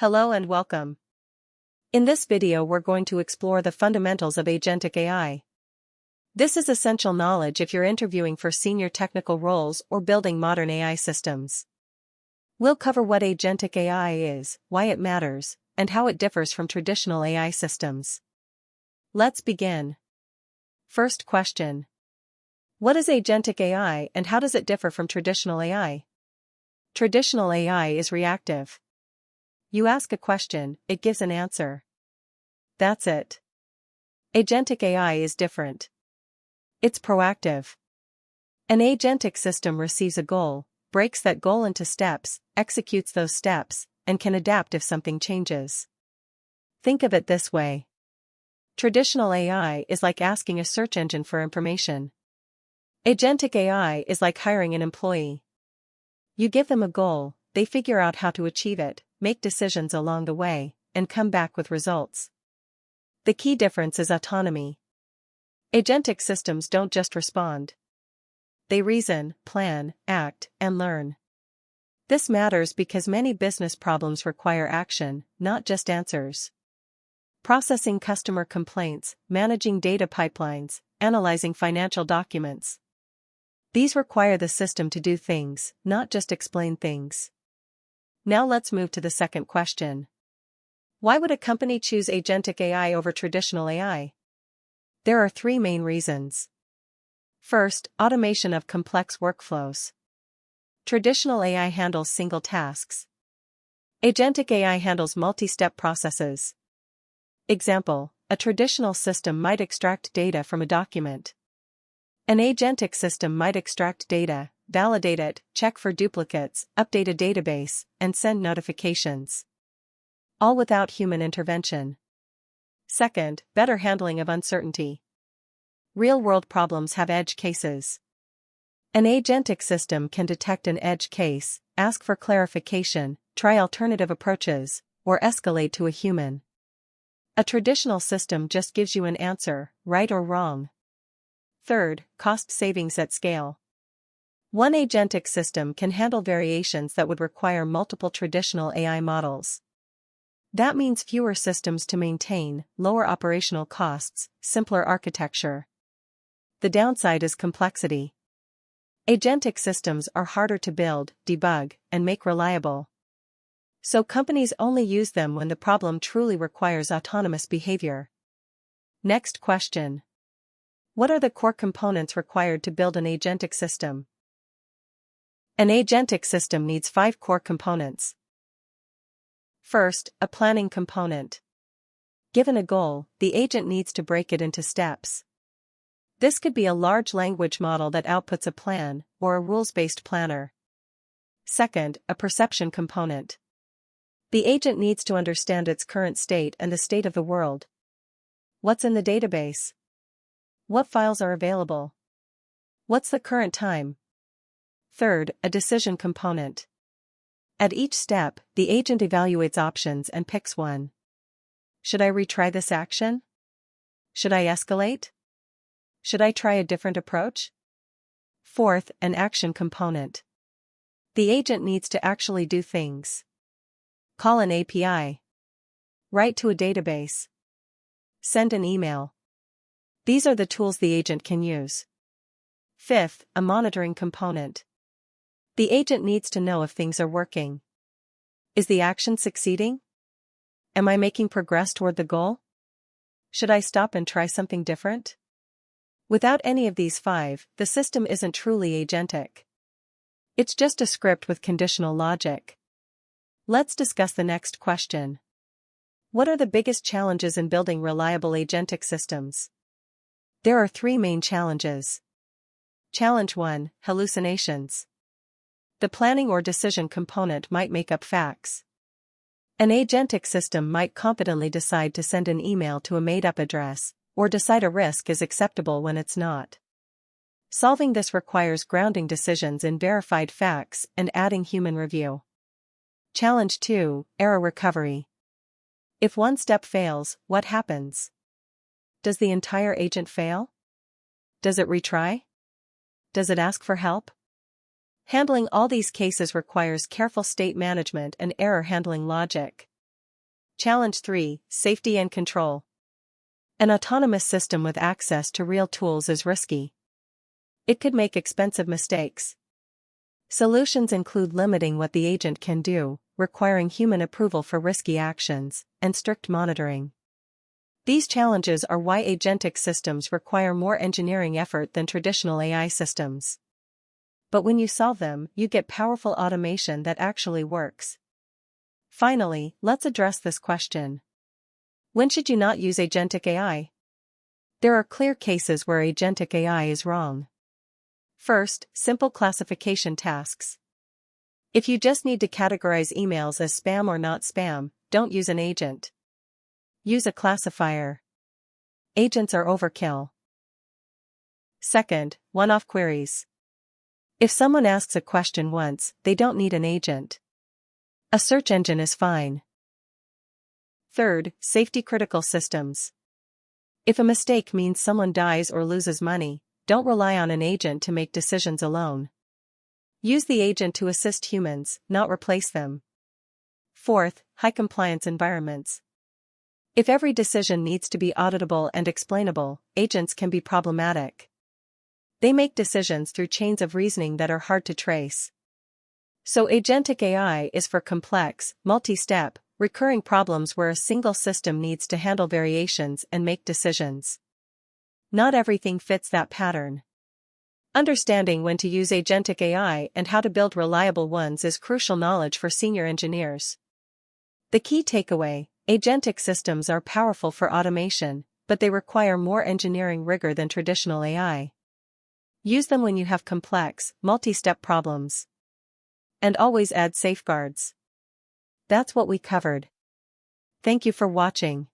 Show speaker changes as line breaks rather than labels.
Hello and welcome. In this video we're going to explore the fundamentals of agentic AI. This is essential knowledge if you're interviewing for senior technical roles or building modern AI systems. We'll cover what agentic AI is, why it matters, and how it differs from traditional AI systems. Let's begin. First question. What is agentic AI and how does it differ from traditional AI? Traditional AI is reactive. You ask a question, it gives an answer. That's it. Agentic AI is different. It's proactive. An agentic system receives a goal, breaks that goal into steps, executes those steps, and can adapt if something changes. Think of it this way. Traditional AI is like asking a search engine for information. Agentic AI is like hiring an employee. You give them a goal, they figure out how to achieve it, make decisions along the way, and come back with results. The key difference is autonomy. Agentic systems don't just respond. They reason, plan, act, and learn. This matters because many business problems require action, not just answers. Processing customer complaints, managing data pipelines, analyzing financial documents. These require the system to do things, not just explain things. Now let's move to the second question. Why would a company choose agentic AI over traditional AI? There are three main reasons. First, automation of complex workflows. Traditional AI handles single tasks. Agentic AI handles multi-step processes. Example, a traditional system might extract data from a document. An agentic system might extract data, validate it, check for duplicates, update a database, and send notifications. All without human intervention. Second, better handling of uncertainty. Real-world problems have edge cases. An agentic system can detect an edge case, ask for clarification, try alternative approaches, or escalate to a human. A traditional system just gives you an answer, right or wrong. Third, cost savings at scale. One agentic system can handle variations that would require multiple traditional AI models. That means fewer systems to maintain, lower operational costs, simpler architecture. The downside is complexity. Agentic systems are harder to build, debug, and make reliable. So companies only use them when the problem truly requires autonomous behavior. Next question. What are the core components required to build an agentic system? An agentic system needs 5 core components. First, a planning component. Given a goal, the agent needs to break it into steps. This could be a large language model that outputs a plan, or a rules-based planner. Second, a perception component. The agent needs to understand its current state and the state of the world. What's in the database? What files are available? What's the current time? Third, a decision component. At each step, the agent evaluates options and picks one. Should I retry this action? Should I escalate? Should I try a different approach? Fourth, an action component. The agent needs to actually do things. Call an API. Write to a database. Send an email. These are the tools the agent can use. Fifth, a monitoring component. The agent needs to know if things are working. Is the action succeeding? Am I making progress toward the goal? Should I stop and try something different? Without any of these 5, the system isn't truly agentic. It's just a script with conditional logic. Let's discuss the next question. What are the biggest challenges in building reliable agentic systems? There are 3 main challenges. Challenge 1, hallucinations. The planning or decision component might make up facts. An agentic system might confidently decide to send an email to a made-up address, or decide a risk is acceptable when it's not. Solving this requires grounding decisions in verified facts and adding human review. Challenge 2, error recovery. If one step fails, what happens? Does the entire agent fail? Does it retry? Does it ask for help? Handling all these cases requires careful state management and error handling logic. Challenge 3, Safety and Control. An autonomous system with access to real tools is risky. It could make expensive mistakes. Solutions include limiting what the agent can do, requiring human approval for risky actions, and strict monitoring. These challenges are why agentic systems require more engineering effort than traditional AI systems. But when you solve them, you get powerful automation that actually works. Finally, let's address this question. When should you not use agentic AI? There are clear cases where agentic AI is wrong. First, simple classification tasks. If you just need to categorize emails as spam or not spam, don't use an agent. Use a classifier. Agents are overkill. Second, one-off queries. If someone asks a question once, they don't need an agent. A search engine is fine. Third, safety-critical systems. If a mistake means someone dies or loses money, don't rely on an agent to make decisions alone. Use the agent to assist humans, not replace them. Fourth, high-compliance environments. If every decision needs to be auditable and explainable, agents can be problematic. They make decisions through chains of reasoning that are hard to trace. So agentic AI is for complex, multi-step, recurring problems where a single system needs to handle variations and make decisions. Not everything fits that pattern. Understanding when to use agentic AI and how to build reliable ones is crucial knowledge for senior engineers. The key takeaway: agentic systems are powerful for automation, but they require more engineering rigor than traditional AI. Use them when you have complex, multi-step problems. And always add safeguards. That's what we covered. Thank you for watching.